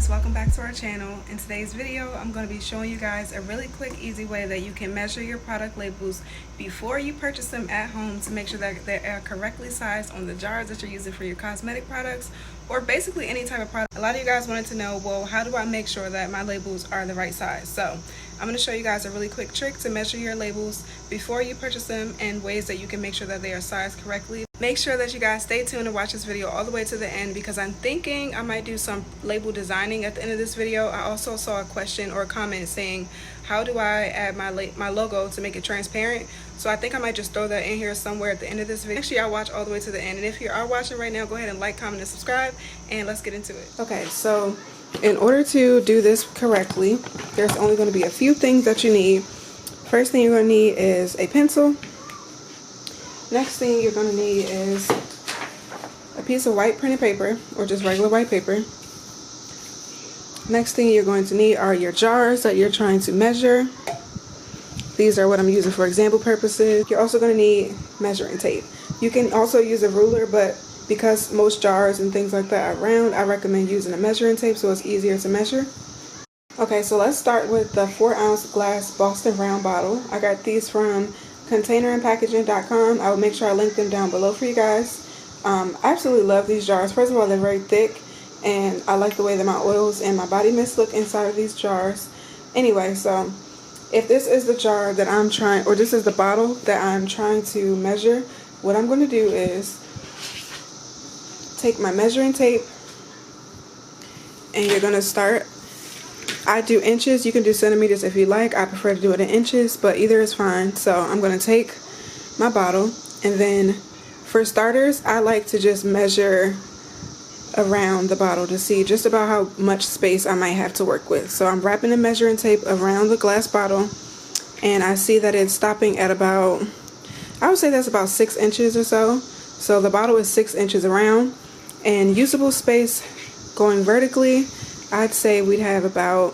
guys, welcome back to our channel. In today's video I'm going to be showing you guys a really quick, easy way that you can measure your product labels before you purchase them at home to make sure that they are correctly sized on the jars that you're using for your cosmetic products or basically any type of product. A lot of you guys wanted to know, well, how do I make sure that my labels are the right size? So I'm going to show you guys a really quick trick to measure your labels before you purchase them and ways that you can make sure that they are sized correctly. Make sure that you guys stay tuned and watch this video all the way to the end because I'm thinking I might do some label designing at the end of this video. I also saw a question or a comment saying, how do I add my logo to make it transparent? So I think I might just throw that in here somewhere at the end of this video. Actually, I'll watch all the way to the end. And if you are watching right now, go ahead and like, comment, and subscribe, and let's get into it. Okay, so in order to do this correctly, there's only going to be a few things that you need. First thing you're going to need is a pencil. Next thing you're going to need is a piece of white printed paper or just regular white paper. Next thing you're going to need are your jars that you're trying to measure. These are what I'm using for example purposes. You're also going to need measuring tape. You can also use a ruler, but because most jars and things like that are round, I recommend using a measuring tape so it's easier to measure. Okay, so let's start with the 4-ounce glass Boston round bottle. I got these from containerandpackaging.com. I will make sure I link them down below for you guys. I absolutely love these jars. First of all, they're very thick, and I like the way that my oils and my body mist look inside of these jars. Anyway, so if this is the jar that I'm trying, or this is the bottle that I'm trying to measure, what I'm going to do is take my measuring tape, and you're going to start. I do inches. You can do centimeters if you like. I prefer to do it in inches, but either is fine. So I'm going to take my bottle, and then for starters, I like to just measure around the bottle to see just about how much space I might have to work with. So I'm wrapping the measuring tape around the glass bottle, and I see that it's stopping at about, I would say that's about 6 inches or so. So the bottle is 6 inches around, and usable space going vertically, I'd say we'd have about,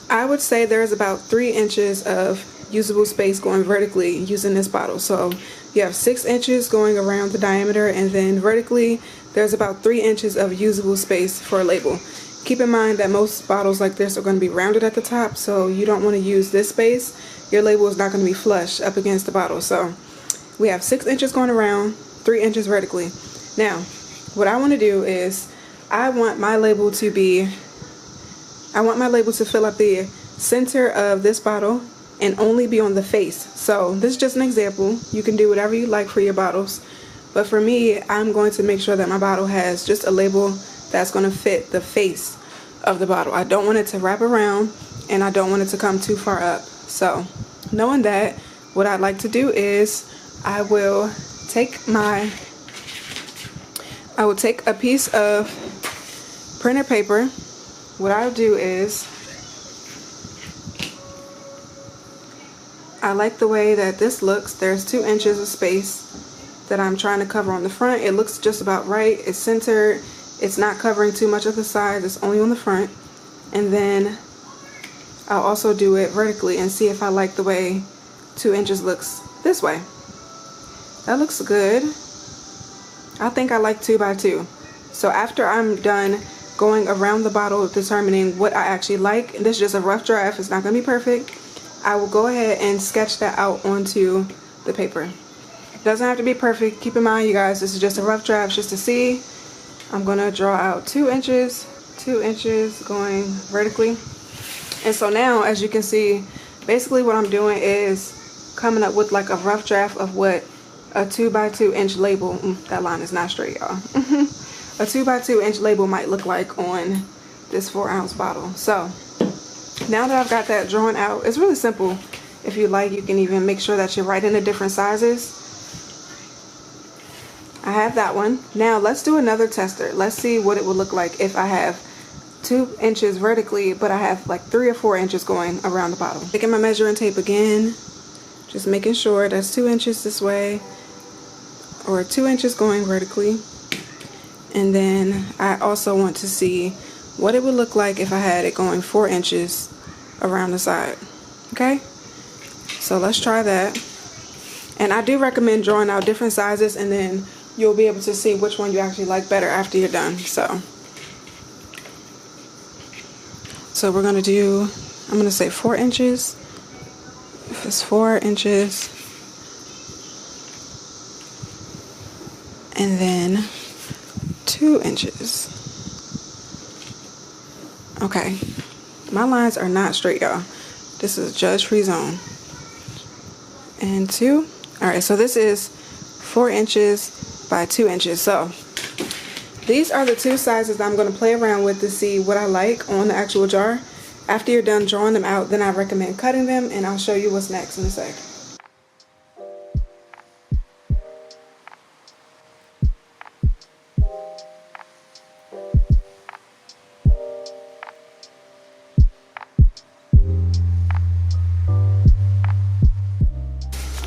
I would say there's about 3 inches of usable space going vertically using this bottle. So you have 6 inches going around the diameter, and then vertically there's about 3 inches of usable space for a label. Keep in mind that most bottles like this are going to be rounded at the top, so you don't want to use this space. Your label is not going to be flush up against the bottle. So we have 6 inches going around, 3 inches vertically. Now, what I want to do is I want my label to fill up the center of this bottle and only be on the face. So this is just an example. You can do whatever you like for your bottles, but for me, I'm going to make sure that my bottle has just a label that's going to fit the face of the bottle. I don't want it to wrap around, and I don't want it to come too far up. So knowing that, what I'd like to do is I will take a piece of printer paper. What I'll do is, I like the way that this looks. There's 2 inches of space that I'm trying to cover on the front. It looks just about right. It's centered. It's not covering too much of the sides. It's only on the front. And then I'll also do it vertically and see if I like the way 2 inches looks this way. That looks good. I think I like 2 by 2. So after I'm done going around the bottle determining what I actually like, and this is just a rough draft, it's not going to be perfect, I will go ahead and sketch that out onto the paper. It doesn't have to be perfect. Keep in mind, you guys, this is just a rough draft just to see. I'm going to draw out 2 inches going vertically. And so now, as you can see, basically what I'm doing is coming up with like a rough draft of what a 2 by 2 inch label, that line is not straight, y'all. A 2 by 2 inch label might look like on this 4-ounce bottle. So now that I've got that drawn out, it's really simple. If you like, you can even make sure that you're writing the different sizes. I have that one. Now let's do another tester. Let's see what it would look like if I have 2 inches vertically, but I have like 3 or 4 inches going around the bottle. Taking my measuring tape again, just making sure that's 2 inches this way, or 2 inches going vertically. And then I also want to see what it would look like if I had it going 4 inches around the side. Okay, so let's try that. And I do recommend drawing out different sizes, and then you'll be able to see which one you actually like better after you're done. So So we're gonna do, I'm gonna say 4 inches. If it's 4 inches. And then 2 inches. Okay, my lines are not straight, y'all. This is a judge-free zone. And 2. All right, so this is 4 inches by 2 inches. So these are the 2 sizes that I'm going to play around with to see what I like on the actual jar. After you're done drawing them out, then I recommend cutting them, and I'll show you what's next in a sec.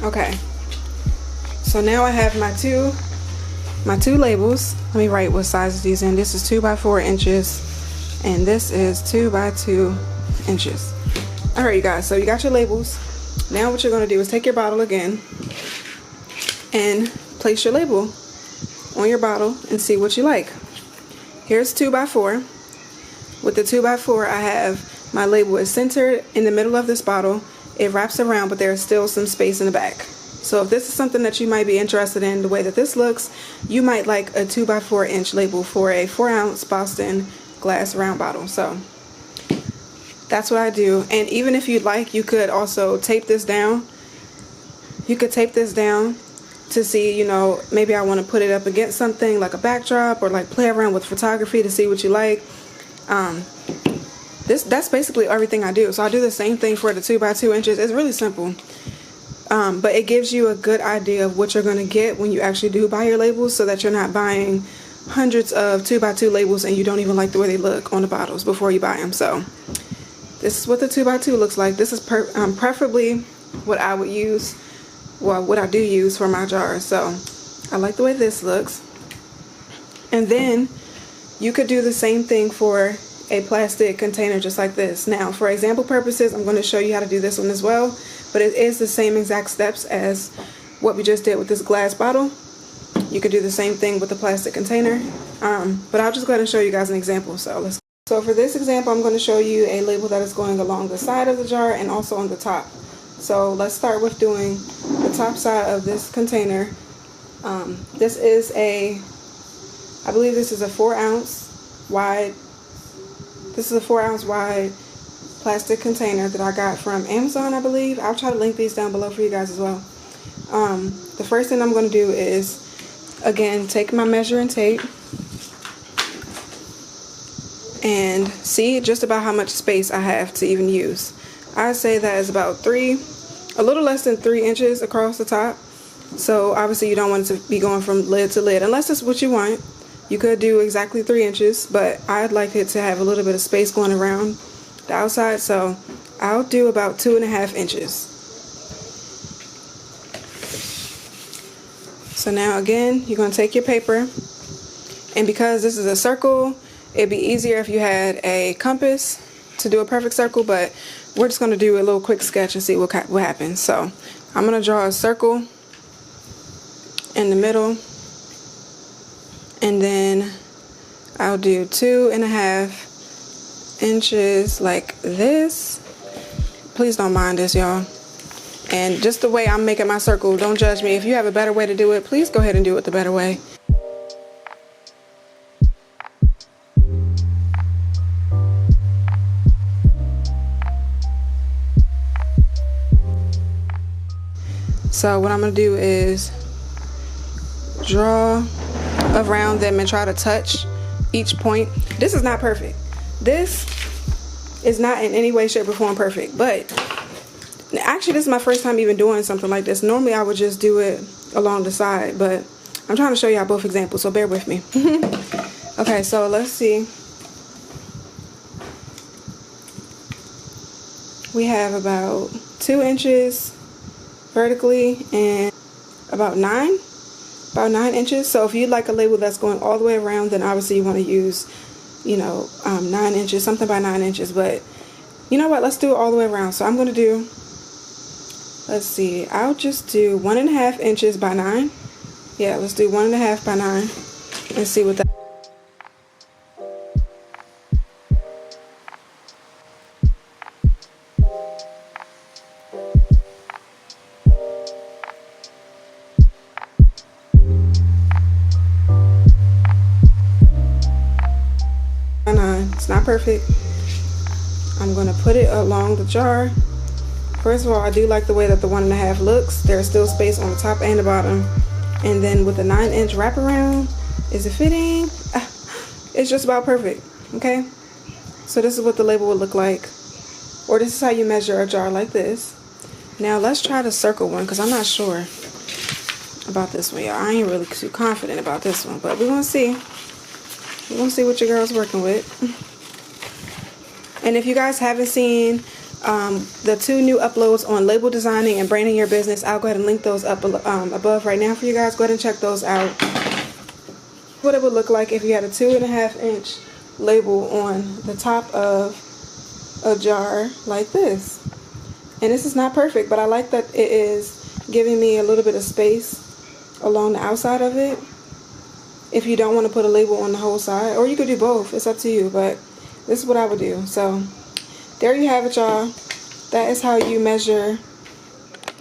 Okay, so now I have my two labels. Let me write what sizes these in. This is 2 by 4 inches, and this is 2 by 2 inches. All right, you guys, so you got your labels. Now what you're gonna do is take your bottle again and place your label on your bottle and see what you like. Here's 2 by 4. With the 2 by 4, I have my label is centered in the middle of this bottle. It wraps around, but there's still some space in the back. So if this is something that you might be interested in, the way that this looks, you might like a 2 by 4 inch label for a 4-ounce Boston glass round bottle. So that's what I do. And even if you'd like, you could also tape this down. You could tape this down to see, you know, maybe I want to put it up against something like a backdrop, or like play around with photography to see what you like. That's basically everything I do. So I do the same thing for the 2 by 2 inches. It's really simple. But it gives you a good idea of what you're going to get when you actually do buy your labels, so that you're not buying hundreds of 2 by 2 labels and you don't even like the way they look on the bottles before you buy them. So this is what the 2 by 2 looks like. This is preferably what I would use, well, what I do use for my jars. So I like the way this looks. And then you could do the same thing for a plastic container just like this. Now, for example purposes, I'm going to show you how to do this one as well, but it is the same exact steps as what we just did with this glass bottle. You could do the same thing with the plastic container, but I'll just go ahead and show you guys an example. So for this example, I'm going to show you a label that is going along the side of the jar and also on the top. So let's start with doing the top side of this container. This is I believe this is a 4-ounce wide. This is a 4-ounce wide plastic container that I got from Amazon, I believe. I'll try to link these down below for you guys as well. The first thing I'm going to do is, again, take my measuring tape and see just about how much space I have to even use. I'd say that is about a little less than 3 inches across the top. So obviously you don't want it to be going from lid to lid, unless it's what you want. You could do exactly 3 inches, but I'd like it to have a little bit of space going around the outside, so I'll do about 2.5 inches. So now again, you're going to take your paper, and because this is a circle, it'd be easier if you had a compass to do a perfect circle, but we're just going to do a little quick sketch and see what happens. So I'm going to draw a circle in the middle. And then I'll do 2.5 inches like this. Please don't mind this, y'all. And just the way I'm making my circle, don't judge me. If you have a better way to do it, please go ahead and do it the better way. So what I'm going to do is draw around them and try to touch each point. This is not perfect. This is not in any way, shape, or form perfect, but actually this is my first time even doing something like this. Normally I would just do it along the side, but I'm trying to show y'all both examples, so bear with me. Okay, so let's see. We have about 2 inches vertically and about 9 inches. So if you'd like a label that's going all the way around, then obviously you want to use, 9 inches, something by 9 inches. But you know what, let's do it all the way around. So I'm going to do, let's see, I'll just do 1.5 inches by 9. Yeah, let's do 1.5 by 9 and see what that. not perfect. I'm going to put it along the jar. First of all, I do like the way that the 1.5 looks. There's still space on the top and the bottom. And then with the 9-inch wraparound, is it fitting? It's just about perfect, okay? So this is what the label would look like. Or this is how you measure a jar like this. Now let's try the circle one, because I'm not sure about this one, y'all. I ain't really too confident about this one, but we're gonna see. We're gonna see what your girl's working with. And if you guys haven't seen the 2 new uploads on label designing and branding your business, I'll go ahead and link those up above right now for you guys. Go ahead and check those out. What it would look like if you had a 2.5-inch label on the top of a jar like this. And this is not perfect, but I like that it is giving me a little bit of space along the outside of it. If you don't want to put a label on the whole side, or you could do both, it's up to you, but this is what I would do. So there you have it, y'all. That is how you measure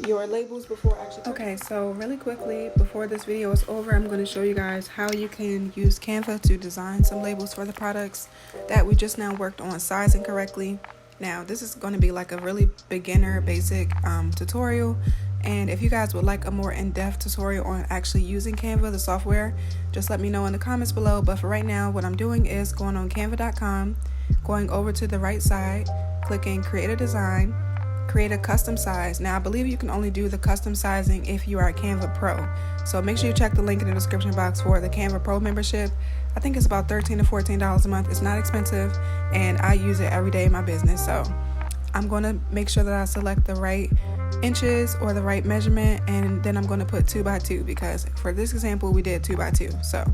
your labels before actually. Okay, so really quickly before this video is over, I'm going to show you guys how you can use Canva to design some labels for the products that we just now worked on sizing correctly. Now this is going to be like a really beginner basic tutorial, and if you guys would like a more in-depth tutorial on actually using Canva, the software, just let me know in the comments below. But for right now, what I'm doing is going on canva.com, going over to the right side, clicking create a design, create a custom size. Now I believe you can only do the custom sizing if you are a Canva Pro, so make sure you check the link in the description box for the Canva Pro membership. I think it's about $13 to $14 a month. It's not expensive, and I use it every day in my business. So I'm going to make sure that I select the right inches or the right measurement, and then I'm going to put 2x2, because for this example we did 2x2. So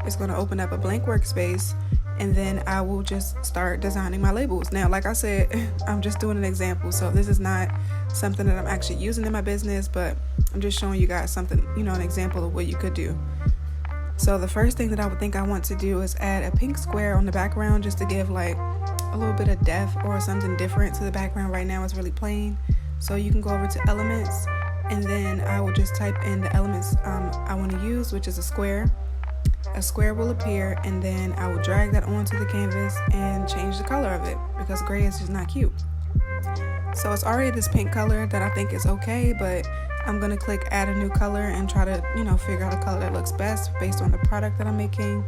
it's going to open up a blank workspace, and then I will just start designing my labels. Now, like I said, I'm just doing an example, so this is not something that I'm actually using in my business, but I'm just showing you guys something, you know, an example of what you could do. So the first thing that I would think I want to do is add a pink square on the background, just to give like a little bit of depth or something different to the background. Right now it's really plain. So you can go over to elements, and then I will just type in the elements I want to use, which is a square. A square will appear, and then I will drag that onto the canvas and change the color of it, because gray is just not cute. So it's already this pink color that I think is okay, but I'm going to click add a new color and try to, you know, figure out a color that looks best based on the product that I'm making.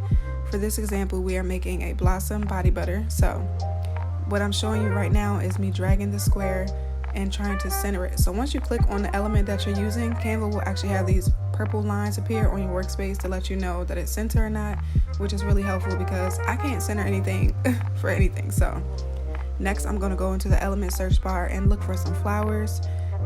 For this example, we are making a Blossom body butter. So what I'm showing you right now is me dragging the square and trying to center it. So once you click on the element that you're using, Canva will actually have these purple lines appear on your workspace to let you know that it's centered or not, which is really helpful because I can't center anything for anything. So next I'm going to go into the element search bar and look for some flowers.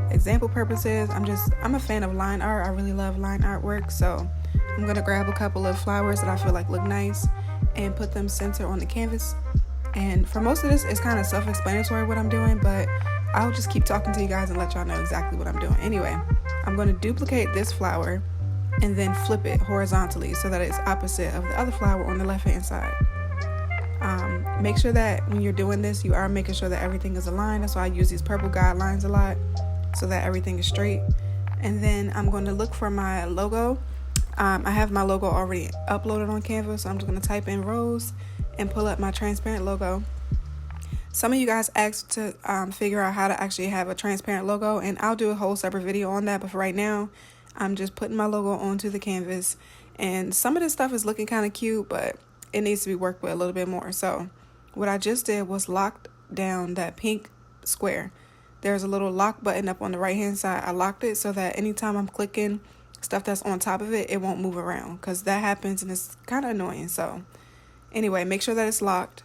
Example purposes, I'm a fan of line art. I really love line artwork, so I'm going to grab a couple of flowers that I feel like look nice and put them center on the canvas. And for most of this, it's kind of self-explanatory what I'm doing, but I'll just keep talking to you guys and let y'all know exactly what I'm doing. Anyway, I'm going to duplicate this flower and then flip it horizontally so that it's opposite of the other flower on the left hand side. Make sure that when you're doing this, you are making sure that everything is aligned. That's why I use these purple guidelines a lot, so that everything is straight. And then I'm going to look for my logo. I have my logo already uploaded on Canva, so I'm just going to type in Rose and pull up my transparent logo. Some of you guys asked to figure out how to actually have a transparent logo, and I'll do a whole separate video on that, but for right now I'm just putting my logo onto the canvas. And some of this stuff is looking kind of cute, but it needs to be worked with a little bit more. So what I just did was locked down that pink square. There's a little lock button up on the right hand side. I locked it so that anytime I'm clicking stuff that's on top of it, it won't move around, because that happens and it's kind of annoying. So anyway, make sure that it's locked,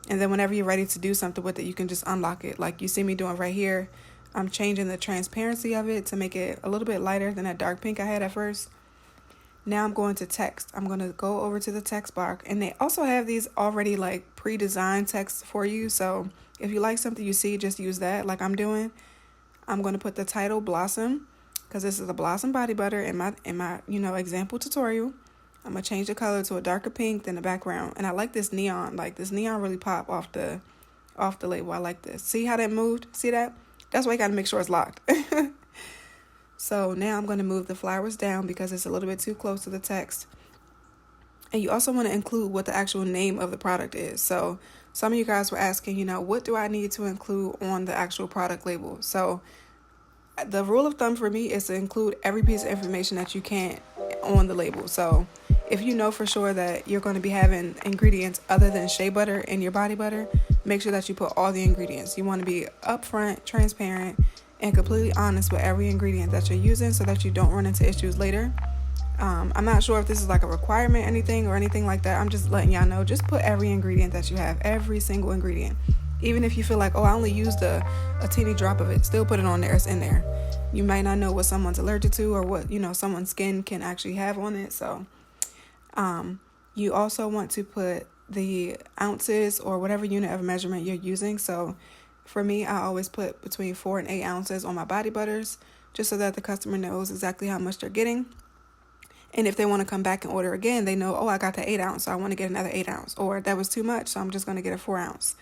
and then whenever you're ready to do something with it, you can just unlock it like you see me doing right here. I'm changing the transparency of it to make it a little bit lighter than that dark pink I had at first. Now I'm going to text. I'm going to go over to the text bar, and they also have these already like pre-designed texts for you. So if you like something you see, just use that like I'm doing. I'm going to put the title Blossom, because this is a Blossom body butter in my example tutorial. I'm going to change the color to a darker pink than the background. And I like this neon. Like this neon really pop off the label. I like this. See how that moved? See that? That's why you got to make sure it's locked. So now I'm going to move the flowers down because it's a little bit too close to the text. And you also want to include what the actual name of the product is. So some of you guys were asking, you know, what do I need to include on the actual product label? So the rule of thumb for me is to include every piece of information that you can on the label. So if you know for sure that you're going to be having ingredients other than shea butter in your body butter, make sure that you put all the ingredients. You want to be upfront, transparent, and completely honest with every ingredient that you're using so that you don't run into issues later. I'm not sure if this is like a requirement, anything like that. I'm just letting y'all know, just put every ingredient that you have, every single ingredient. Even if you feel like, oh, I only used a teeny drop of it, still put it on there. It's in there. You might not know what someone's allergic to or what, you know, someone's skin can actually have on it. So you also want to put the ounces or whatever unit of measurement you're using. So for me, I always put between 4 and 8 ounces on my body butters, just so that the customer knows exactly how much they're getting. And if they want to come back and order again, they know, oh, I got the 8 ounce, so I want to get another 8 ounce. Or that was too much, so I'm just going to get a 4 ounce.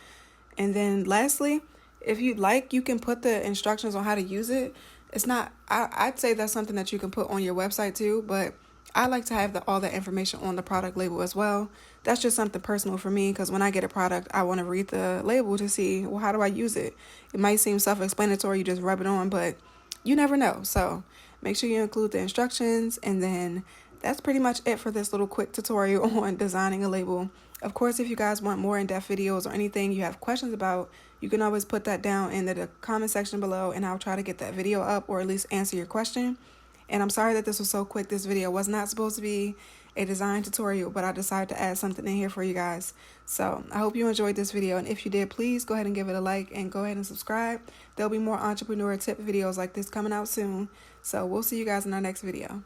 And then lastly, if you'd like, you can put the instructions on how to use it. It's not, I'd say that's something that you can put on your website too, but I like to have all that information on the product label as well. That's just something personal for me, because when I get a product, I want to read the label to see, well, how do I use it? It might seem self-explanatory, you just rub it on, but you never know. So make sure you include the instructions, and then that's pretty much it for this little quick tutorial on designing a label. Of course, if you guys want more in-depth videos or anything you have questions about, you can always put that down in the comment section below, and I'll try to get that video up or at least answer your question. And I'm sorry that this was so quick. This video was not supposed to be a design tutorial, but I decided to add something in here for you guys. So I hope you enjoyed this video, and if you did, please go ahead and give it a like and go ahead and subscribe. There'll be more entrepreneur tip videos like this coming out soon. So we'll see you guys in our next video.